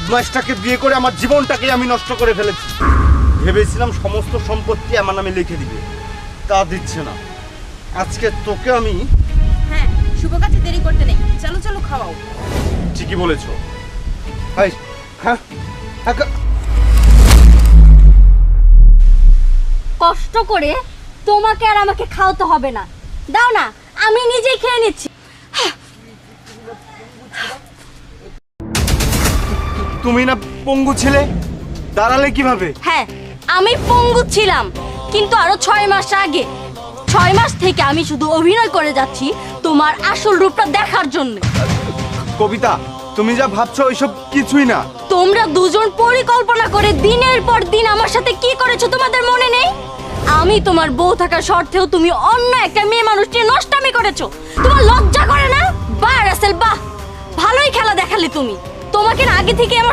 বদমাইশটাকে বিয়ে করে আমার জীবনটাকে আমি নষ্ট করে ফেলেছি। ভেবেছিলাম সমস্ত সম্পত্তি আমার নামে লিখে দিবে, তা দিচ্ছে না। আজকে তোকে আমি। হ্যাঁ, শুভ কাজে দেরি করতে নেই, চলো চলো খাওয়াও। ঠিকই বলেছো। হাই, হ্যাঁ, কষ্ট করে তোমাকে আর আমাকে খাওয়াতে হবে না, দাও না, আমি নিজেই খেয়ে নিচ্ছি। তুমি না পঙ্গু ছিলে, দাঁড়ালে কিভাবে? হ্যাঁ, আমি পঙ্গু ছিলাম, কিন্তু আরো 6 মাস আগে। 6 মাস থেকে আমি শুধু অভিনয় করে যাচ্ছি তোমার আসল রূপটা দেখার জন্য। কবিতা, তুমি যা ভাবছো ওইসব কিছুই না। তোমরা দুজন পরিকল্পনা করে দিনের পর দিন আমার সাথে কি করেছো তোমাদের মনে নেই? আমি তোমার বউ থাকার শর্তেও তুমি অন্য একটা মেয়ে মানুষকে নষ্টামি করেছো। তোমার লজ্জা করে না? বাহ রাসেল বাহ, ভালোই খেলা দেখালে তুমি। তোমাকে না আগে থেকে আমার